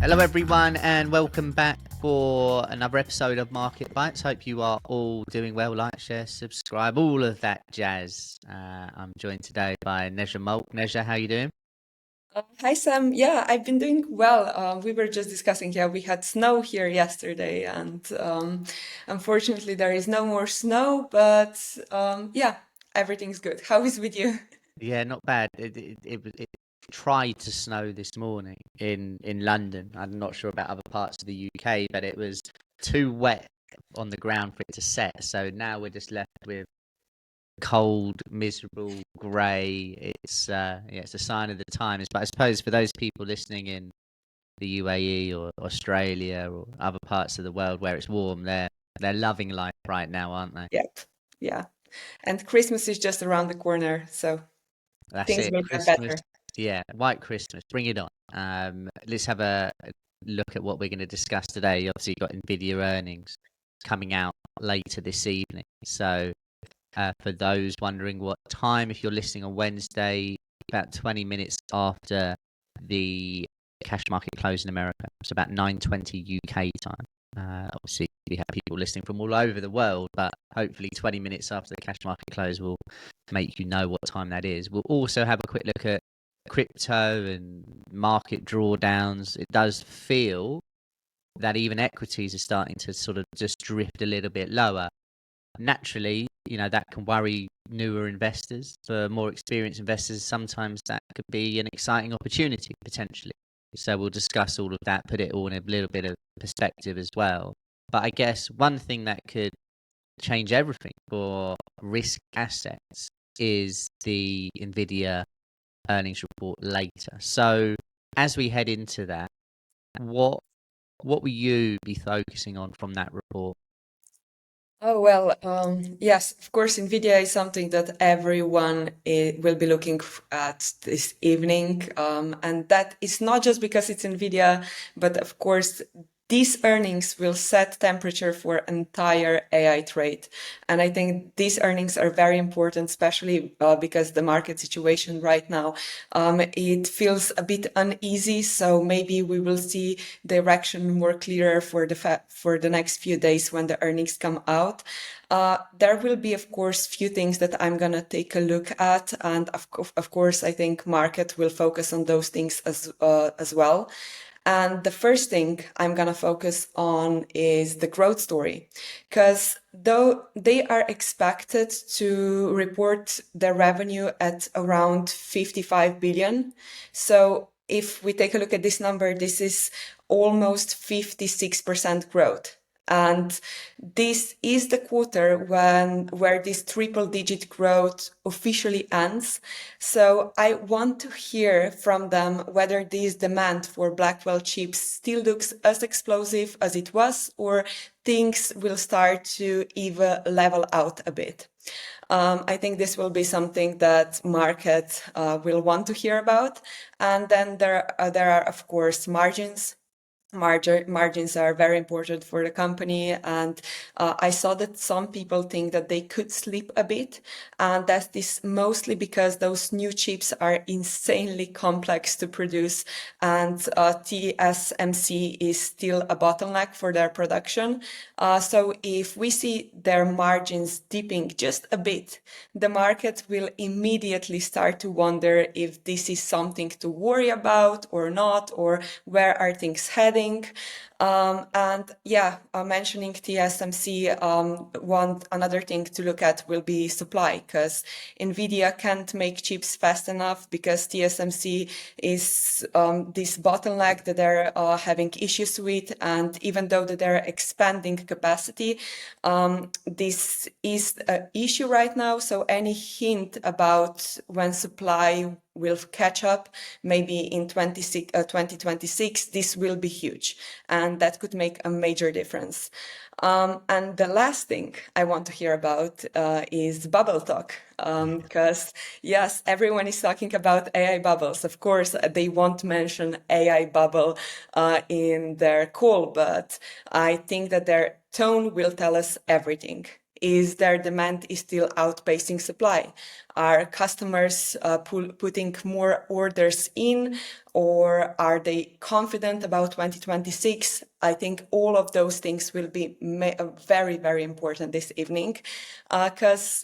Hello everyone and welcome back for another episode of Market Bites. Hope you are all doing well. Like, share, subscribe, all of that jazz. I'm joined today by Neja Mulk. Neja, how you doing? Hi Sam. Yeah, I've been doing well. We were just discussing, yeah, we had snow here yesterday, and unfortunately there is no more snow, but yeah, everything's good. How is with you? Yeah, not bad. It tried to snow this morning in London. I'm not sure about other parts of the UK, but it was too wet on the ground for it to set. So now we're just left with cold, miserable, grey. It's a sign of the times. But I suppose for those people listening in the UAE or Australia or other parts of the world where it's warm, they're loving life right now, aren't they? Yep. Yeah. And Christmas is just around the corner, so That's things it. will get Christmas, better. yeah, White Christmas, bring it on. Let's have a look at what we're going to discuss today. Obviously, you've got Nvidia earnings coming out later this evening. So, for those wondering what time, if you're listening on Wednesday, about 20 minutes after the cash market close in America, it's about 9:20 UK time. Obviously, we have people listening from all over the world, but hopefully 20 minutes after the cash market close will make you know what time that is. We'll also have a quick look at crypto and market drawdowns. It does feel that even equities are starting to sort of just drift a little bit lower. Naturally, that can worry newer investors. For more experienced investors, sometimes that could be an exciting opportunity potentially. So we'll discuss all of that, put it all in a little bit of perspective as well. But I guess one thing that could change everything for risk assets is the Nvidia earnings report later. So as we head into that, what will you be focusing on from that report? Oh, well, yes, of course, Nvidia is something that everyone will be looking at this evening. And that is not just because it's Nvidia, but of course, these earnings will set temperature for entire AI trade. And I think these earnings are very important, especially because the market situation right now, it feels a bit uneasy. So maybe we will see direction more clearer for the next few days when the earnings come out. There will be, of course, few things that I'm gonna take a look at, and of course, I think market will focus on those things as well. And the first thing I'm gonna focus on is the growth story, because though they are expected to report their revenue at around 55 billion, so if we take a look at this number, this is almost 56% growth. And this is the quarter where this triple digit growth officially ends. So I want to hear from them whether this demand for Blackwell chips still looks as explosive as it was, or things will start to even level out a bit. I think this will be something that market will want to hear about. And then there are, of course, margins. Margins are very important for the company, and I saw that some people think that they could slip a bit, and that is mostly because those new chips are insanely complex to produce, and TSMC is still a bottleneck for their production. So if we see their margins dipping just a bit, the market will immediately start to wonder if this is something to worry about or not, or where are things heading. And yeah, mentioning TSMC, another thing to look at will be supply, because Nvidia can't make chips fast enough because TSMC is this bottleneck that they're having issues with. And even though that they're expanding capacity, this is an issue right now. So any hint about when supply will catch up, maybe in 2026, this will be huge. And that could make a major difference. And the last thing I want to hear about is bubble talk. Because yes, everyone is talking about AI bubbles. Of course, they won't mention AI bubble in their call, but I think that their tone will tell us everything. is their demand is still outpacing supply. Are customers putting more orders in, or are they confident about 2026? I think all of those things will be very, very important this evening, because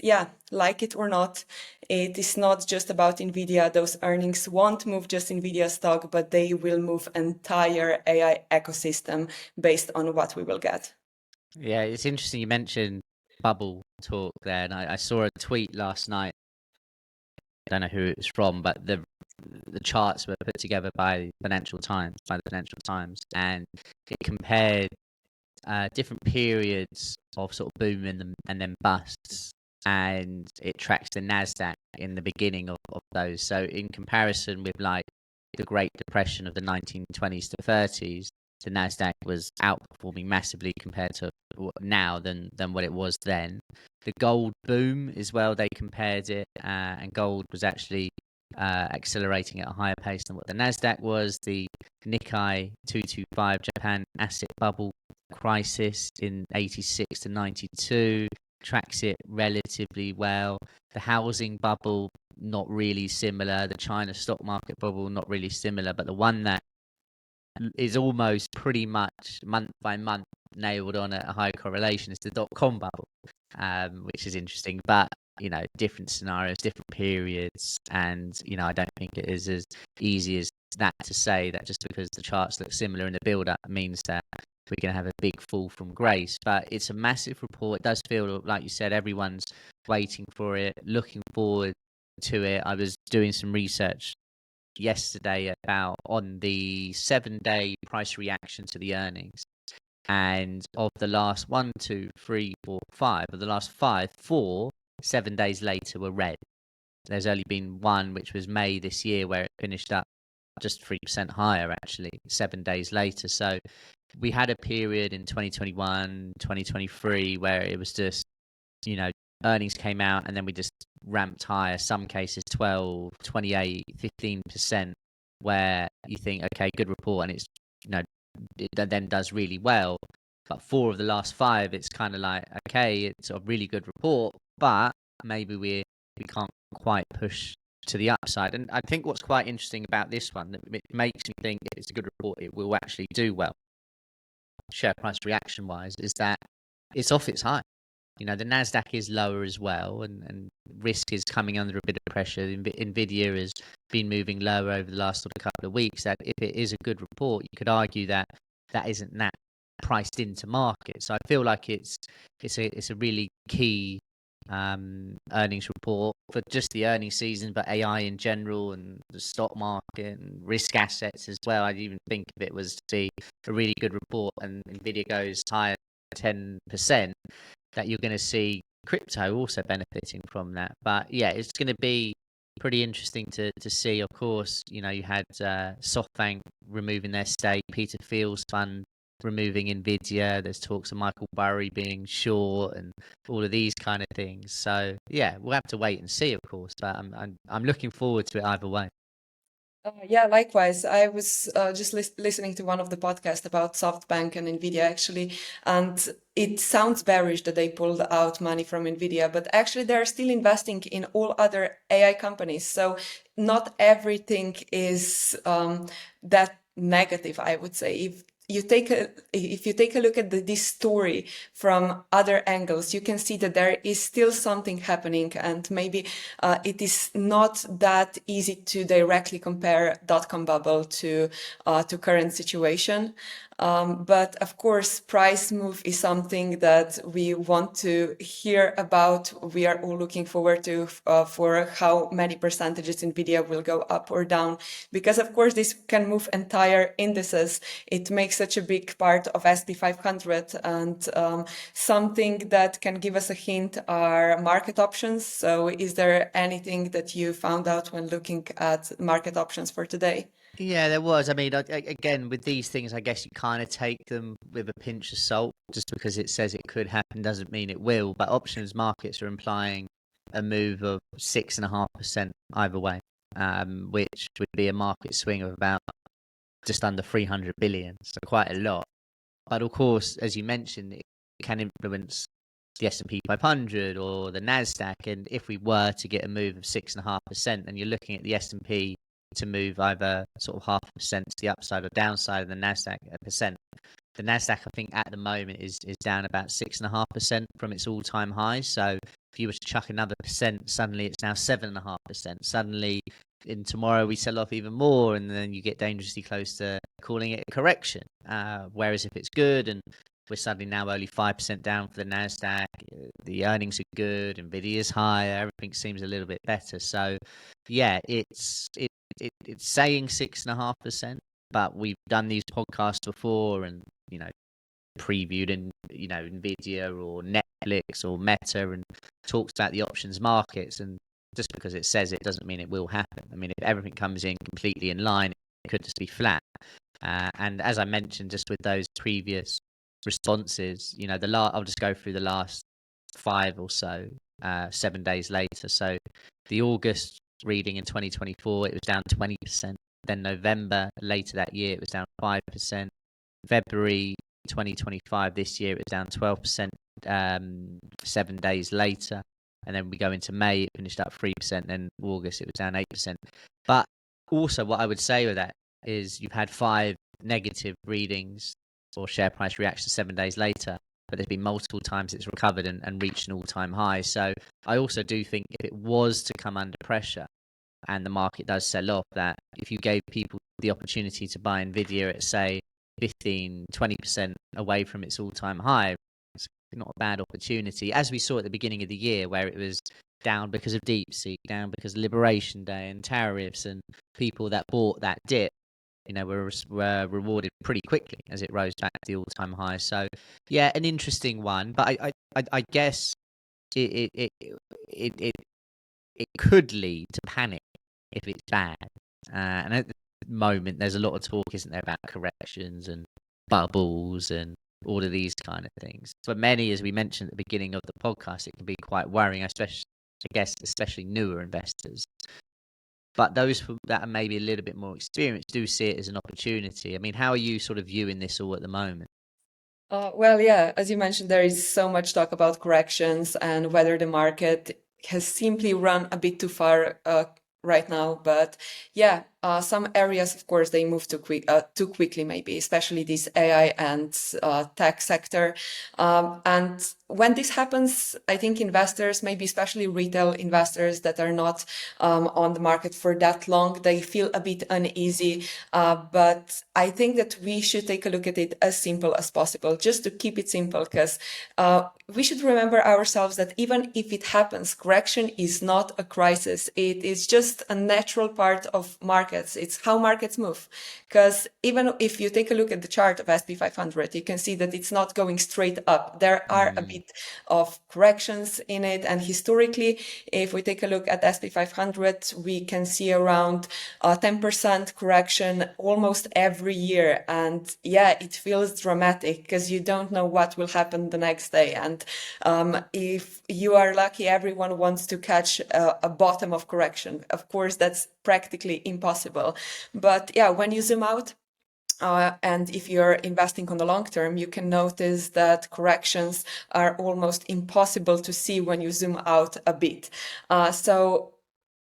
like it or not, it is not just about Nvidia. Those earnings won't move just Nvidia stock, but they will move entire AI ecosystem based on what we will get. Yeah, it's interesting you mentioned bubble talk there, and I saw a tweet last night. I don't know who it was from, but the charts were put together by the Financial Times, and it compared different periods of sort of boom and then busts, and it tracks the Nasdaq in the beginning of those. So in comparison with like the Great Depression of the 1920s to 30s, the Nasdaq was outperforming massively compared to now than what it was then. The gold boom as well, they compared it, and gold was actually accelerating at a higher pace than what the Nasdaq was. The Nikkei 225 Japan asset bubble crisis in 86 to 92 tracks it relatively well. The housing bubble, not really similar. The China stock market bubble, not really similar. But the one that is almost pretty much month by month nailed on at a high correlation is the dot-com bubble, which is interesting. But different scenarios, different periods, and I don't think it is as easy as that to say that just because the charts look similar in the build-up means that we're going to have a big fall from grace. But it's a massive report. It does feel like you said everyone's waiting for it, looking forward to it. I was doing some research yesterday about on the 7-day price reaction to the earnings, and of the last 1, 2, 3, 4, 5 of the last 5, 4 7 days later were red. There's only been one, which was May this year, where it finished up just 3% higher actually 7 days later. So we had a period in 2021 2023 where it was just earnings came out and then we just ramped higher, some cases 12, 28, 15%, where you think, okay, good report, and it's it then does really well. But 4 of the last 5, it's kind of like, okay, it's a really good report, but maybe we can't quite push to the upside. And I think what's quite interesting about this one, that it makes me think it's a good report, it will actually do well share price reaction wise, is that it's off its high. The Nasdaq is lower as well, and risk is coming under a bit of pressure. Nvidia has been moving lower over the last sort of couple of weeks. That if it is a good report, you could argue that isn't that priced into market. So I feel like it's a really key earnings report for just the earnings season, but AI in general and the stock market and risk assets as well. I'd even think if it was to be a really good report and Nvidia goes higher 10%, that you're going to see crypto also benefiting from that. But yeah, it's going to be pretty interesting to see. Of course, you had SoftBank removing their stake, Peter Thiel's fund removing Nvidia. There's talks of Michael Burry being short and all of these kind of things. So yeah, we'll have to wait and see, of course. But I'm looking forward to it either way. Likewise. I was just listening to one of the podcasts about SoftBank and Nvidia actually, and it sounds bearish that they pulled out money from Nvidia, but actually they're still investing in all other AI companies. So not everything is that negative, I would say. If you take a look at this story from other angles, you can see that there is still something happening, and maybe it is not that easy to directly compare dot-com bubble to current situation. But of course, price move is something that we want to hear about. We are all looking forward to for how many percentages Nvidia will go up or down, because of course this can move entire indices. It makes such a big part of SP 500, and something that can give us a hint are market options. So is there anything that you found out when looking at market options for today? Yeah, there was. I mean, again, with these things, I guess you kind of take them with a pinch of salt. Just because it says it could happen doesn't mean it will. But options markets are implying a move of 6.5% either way, which would be a market swing of about just under 300 billion. So quite a lot. But of course, as you mentioned, it can influence the S&P 500 or the Nasdaq, and if we were to get a move of 6.5%, then you're looking at the S&P to move either sort of 0.5% to the upside or downside, of the Nasdaq a percent. The Nasdaq, I think, at the moment is down about 6.5% from its all-time high. So if you were to chuck another percent, suddenly it's now 7.5%. Suddenly, in tomorrow we sell off even more, and then you get dangerously close to calling it a correction. Whereas if it's good and we're suddenly now only 5% down for the Nasdaq, the earnings are good, Nvidia's higher, everything seems a little bit better. So yeah, it's saying 6.5%, but we've done these podcasts before, and previewed in Nvidia or Netflix or Meta, and talks about the options markets. And just because it says it doesn't mean it will happen. I mean, if everything comes in completely in line, it could just be flat. And as I mentioned, just with those previous responses, I'll just go through the last 5 or so, 7 days later. So the August reading in 2024, it was down 20%. Then November later that year, it was down 5%. February 2025 this year, it was down 12%, 7 days later. And then we go into May, it finished up 3%. Then August, it was down 8%. But also, what I would say with that is you've had 5 negative readings or share price reaction 7 days later, but there's been multiple times it's recovered and reached an all-time high. So I also do think if it was to come under pressure and the market does sell off, that if you gave people the opportunity to buy Nvidia at, say, 15-20% away from its all-time high, it's not a bad opportunity, as we saw at the beginning of the year, where it was down because of DeepSeek, down because of Liberation Day and tariffs, and people that bought that dip were rewarded pretty quickly as it rose back to the all-time high. So yeah, an interesting one, but I guess it could lead to panic if it's bad. And at the moment, there's a lot of talk, isn't there, about corrections and bubbles and all of these kind of things. For many, as we mentioned at the beginning of the podcast, it can be quite worrying, especially newer investors. But those that are maybe a little bit more experienced do see it as an opportunity. I mean, how are you sort of viewing this all at the moment? Well, yeah, as you mentioned, there is so much talk about corrections and whether the market has simply run a bit too far right now. But yeah, some areas, of course, they move too quickly, maybe, especially this AI and tech sector. And when this happens, I think investors, maybe especially retail investors that are not on the market for that long, they feel a bit uneasy. But I think that we should take a look at it as simple as possible, just to keep it simple, because we should remember ourselves that even if it happens, correction is not a crisis. It is just a natural part of markets. It's how markets move. Because even if you take a look at the chart of S&P 500, you can see that it's not going straight up. There are a bit of corrections in it. And historically, if we take a look at S&P 500, we can see around 10% correction almost every year. And yeah, it feels dramatic because you don't know what will happen the next day. And if you are lucky, everyone wants to catch a bottom of correction. Of course, that's practically impossible. But yeah, when you zoom out, and if you're investing on the long term, you can notice that corrections are almost impossible to see when you zoom out a bit. So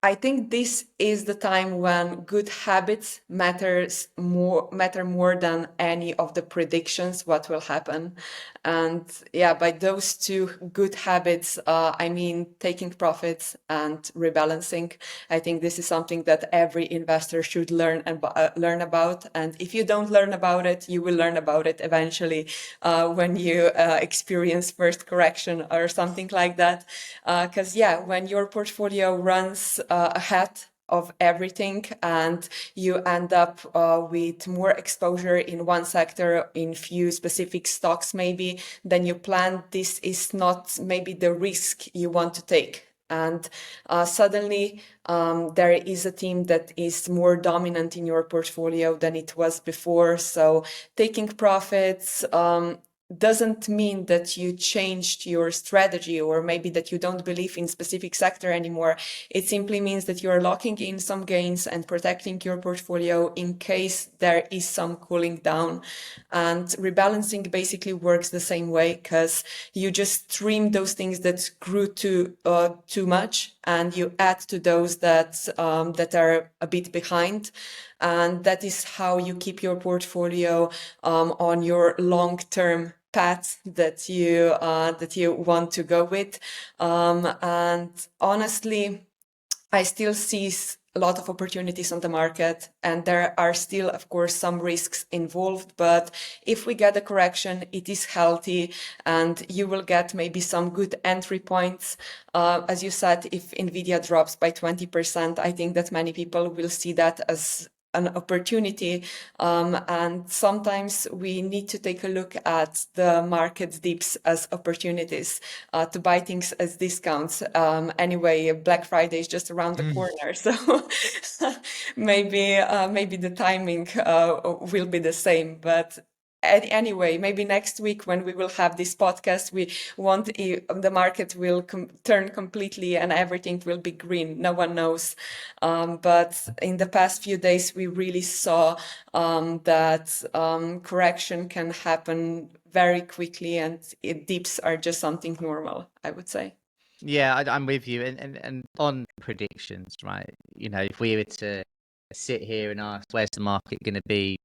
I think this is the time when good habits matter more than any of the predictions what will happen. And yeah, by those two good habits, I mean taking profits and rebalancing. I think this is something that every investor should learn about. And if you don't learn about it, you will learn about it eventually when you experience first correction or something like that. Because yeah, when your portfolio runs ahead of everything and you end up with more exposure in one sector, in few specific stocks maybe, than you planned, this is not maybe the risk you want to take. And suddenly there is a team that is more dominant in your portfolio than it was before. So taking profits, doesn't mean that you changed your strategy, or maybe that you don't believe in specific sector anymore. It simply means that you are locking in some gains and protecting your portfolio in case there is some cooling down. And rebalancing basically works the same way, because you just trim those things that grew too much, and you add to those that are a bit behind. And that is how you keep your portfolio on your long-term path that you want to go with. And honestly, I still see a lot of opportunities on the market, and there are still, of course, some risks involved. But if we get a correction, it is healthy, and you will get maybe some good entry points. As you said, if Nvidia drops by 20%, I think that many people will see that as an opportunity. And sometimes we need to take a look at the market dips as opportunities, to buy things as discounts. Anyway, Black Friday is just around the corner, so maybe the timing will be the same. But anyway, maybe next week when we will have this podcast, the market will turn completely and everything will be green. No one knows. But in the past few days, we really saw that correction can happen very quickly, and dips are just something normal, I would say. Yeah, I'm with you. And on predictions, right? If we were to sit here and ask where's the market going to be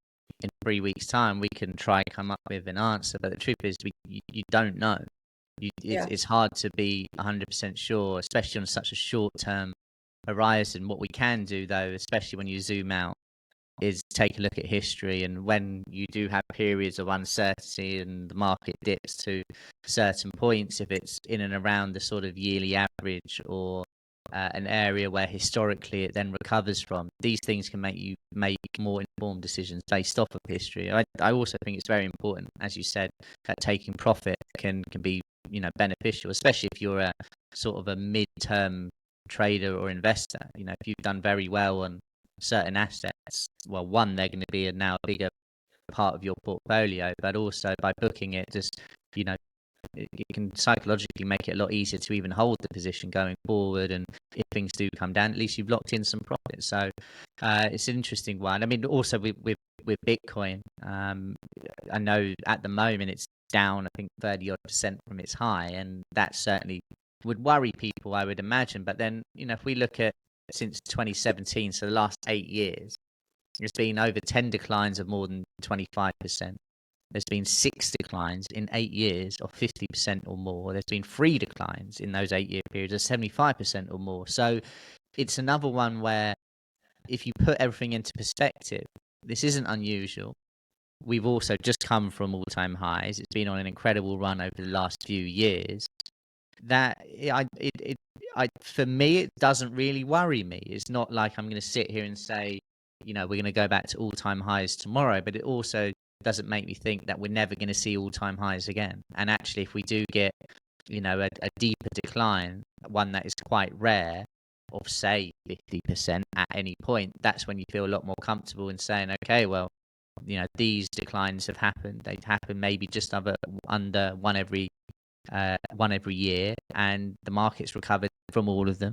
in 3 weeks' time, we can try and come up with an answer. But the truth is, you don't know. It's hard to be 100% sure, especially on such a short-term horizon. What we can do, though, especially when you zoom out, is take a look at history. And when you do have periods of uncertainty and the market dips to certain points, if it's in and around the sort of yearly average, or an area where historically it then recovers from, these things can make you make more informed decisions based off of history. I also think it's very important, as you said, that taking profit can be beneficial, especially if you're a sort of a mid-term trader or investor. If you've done very well on certain assets, well, one, they're going to be now a bigger part of your portfolio, but also by booking it, just it can psychologically make it a lot easier to even hold the position going forward. And if things do come down, at least you've locked in some profit. So it's an interesting one. I mean, also with Bitcoin, I know at the moment it's down, I think 30% from its high, and that certainly would worry people, I would imagine. But then, if we look at since 2017, so the last 8 years, there's been over 10 declines of more than 25%. There's been 6 declines in 8 years of 50% or more. There's been 3 declines in those 8-year periods of 75% or more. So it's another one where, if you put everything into perspective, this isn't unusual. We've also just come from all-time highs. It's been on an incredible run over the last few years. That for me, it doesn't really worry me. It's not like I'm going to sit here and say, we're going to go back to all-time highs tomorrow, but it also doesn't make me think that we're never going to see all-time highs again. And actually, if we do get, a deeper decline, one that is quite rare, of say 50% at any point, that's when you feel a lot more comfortable in saying, okay, well, these declines have happened. They've happened maybe just under one every year, and the market's recovered from all of them.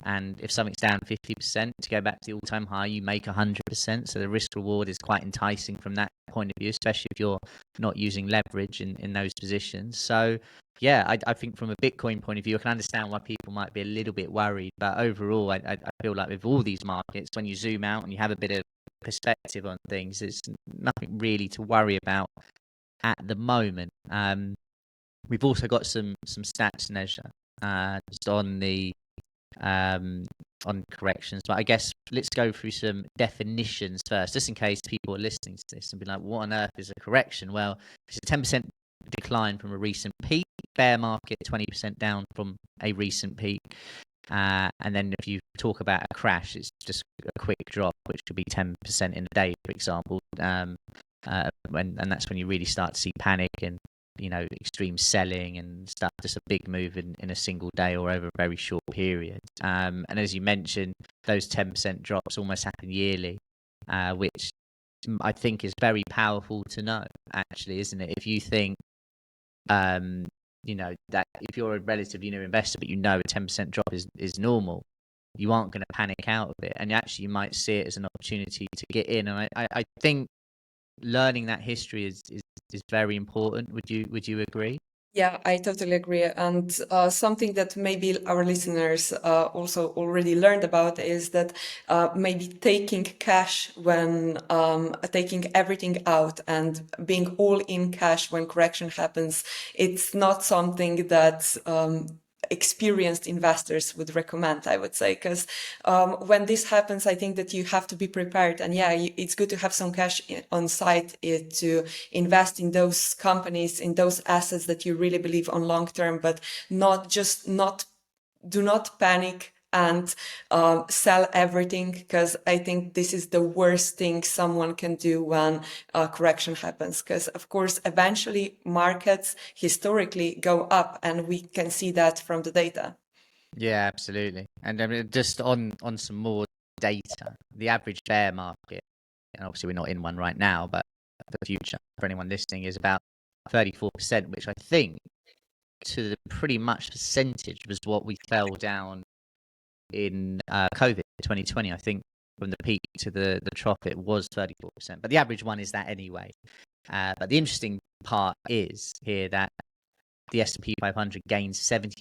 And if something's down 50%, to go back to the all-time high, you make 100%. So the risk reward is quite enticing from that point of view, especially if you're not using leverage in those positions. So yeah, I think from a Bitcoin point of view, I can understand why people might be a little bit worried. But overall, I feel like with all these markets, when you zoom out and you have a bit of perspective on things, there's nothing really to worry about at the moment. We've also got some stats to measure just on the on corrections, but I guess let's go through some definitions first, just in case people are listening to this and be like, what on earth is a correction? Well, it's a 10% decline from a recent peak, bear market 20% down from a recent peak, and then if you talk about a crash, it's just a quick drop, which could be 10% in a day, for example, and that's when you really start to see panic and extreme selling and stuff, just a big move in a single day or over a very short period. And as you mentioned, those 10% drops almost happen yearly, which I think is very powerful to know, actually, isn't it? If you think um, that if you're a relatively new investor, but a 10% drop is normal, you aren't going to panic out of it, and actually you might see it as an opportunity to get in. And I think learning that history is very important. Would you agree? Yeah, I totally agree. And something that maybe our listeners also already learned about is that maybe taking cash when taking everything out and being all in cash when correction happens, it's not something that experienced investors would recommend, I would say, because when this happens, I think that you have to be prepared. And yeah, it's good to have some cash on site to invest in those companies, in those assets that you really believe on long term, but do not panic and sell everything, because I think this is the worst thing someone can do when correction happens. Because of course, eventually markets historically go up, and we can see that from the data. Yeah, absolutely. And I mean, just on some more data, the average bear market, and obviously we're not in one right now, but the future for anyone listening is about 34%, which I think to the pretty much percentage was what we fell down in COVID 2020. I think from the peak to the trough, it was 34%, but the average one is that anyway. But the interesting part is here that the S&P 500 gained 72%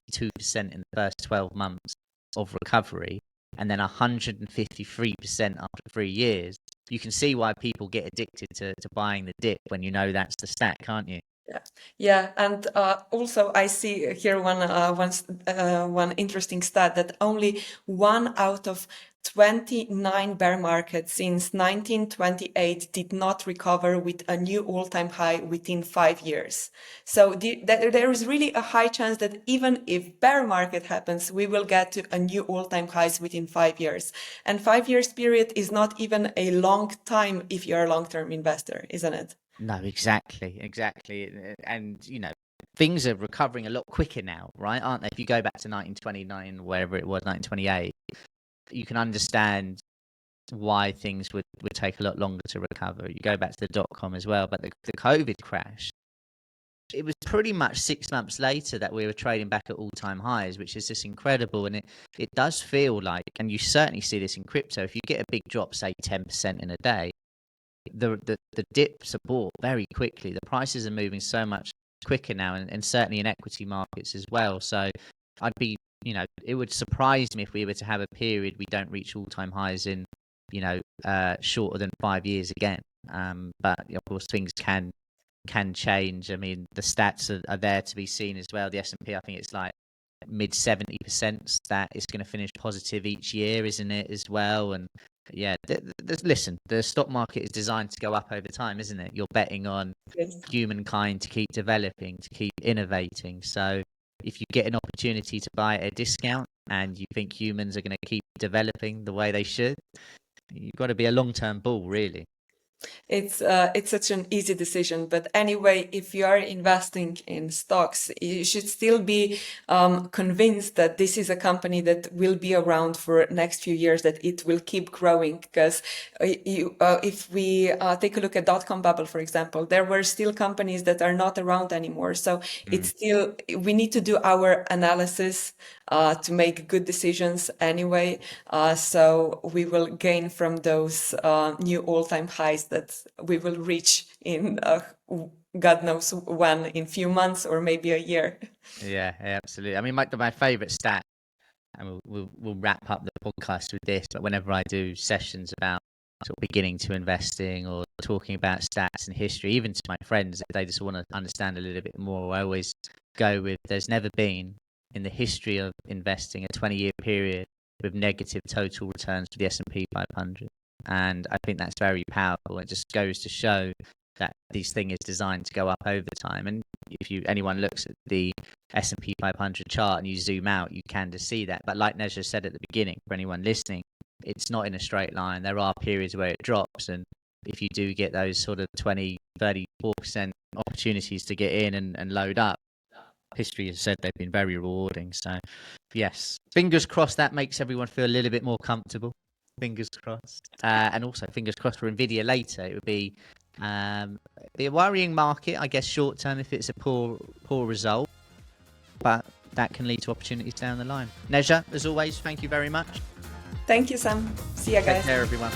in the first 12 months of recovery, and then 153% after 3 years. You can see why people get addicted to buying the dip when you know that's the stat, can't you? Yeah, yeah, and also I see here one interesting stat that only 1 out of 29 bear markets since 1928 did not recover with a new all-time high within 5 years. So there is really a high chance that even if bear market happens, we will get to a new all-time highs within 5 years. And 5 years period is not even a long time if you're a long-term investor, isn't it? No, exactly. And, things are recovering a lot quicker now, right? Aren't they? If you go back to 1929, wherever it was, 1928, you can understand why things would take a lot longer to recover. You go back to the dot-com as well, but the COVID crash, it was pretty much 6 months later that we were trading back at all-time highs, which is just incredible. And it does feel like, and you certainly see this in crypto, if you get a big drop, say 10% in a day, the dips are bought very quickly. The prices are moving so much quicker now, and certainly in equity markets as well. So I'd be, it would surprise me if we were to have a period we don't reach all-time highs in, shorter than 5 years again. But of course, things can change. I mean, the stats are there to be seen as well. The S&P, I think it's like mid 70% that is going to finish positive each year, isn't it, as well? And yeah, listen, the stock market is designed to go up over time, isn't it? You're betting on Yes. humankind to keep developing, to keep innovating. So if you get an opportunity to buy at a discount and you think humans are going to keep developing the way they should, you've got to be a long-term bull, really. It's such an easy decision, but anyway, if you are investing in stocks, you should still be convinced that this is a company that will be around for next few years, that it will keep growing. Because if we take a look at dot-com bubble, for example, there were still companies that are not around anymore. So it's still, we need to do our analysis to make good decisions anyway. So we will gain from those new all-time highs that we will reach in God knows when, in few months or maybe a year. Yeah, absolutely. I mean, my favorite stat, and we'll wrap up the podcast with this, but whenever I do sessions about sort of beginning to investing or talking about stats and history, even to my friends, if they just want to understand a little bit more, I always go with there's never been in the history of investing a 20-year period with negative total returns for the S&P 500. And I think that's very powerful. It just goes to show that this thing is designed to go up over time. And if anyone looks at the S&P 500 chart and you zoom out, you can just see that. But like Nezha said at the beginning, for anyone listening, it's not in a straight line. There are periods where it drops, and if you do get those sort of 20, 34% opportunities to get in and load up, history has said they've been very rewarding. So yes, fingers crossed that makes everyone feel a little bit more comfortable. Fingers crossed. And also fingers crossed for Nvidia later. It would be Be a worrying market, I guess, short term if it's a poor result, but that can lead to opportunities down the line. Neja, as always, thank you very much. Thank you, Sam. See ya, Take guys. care, everyone.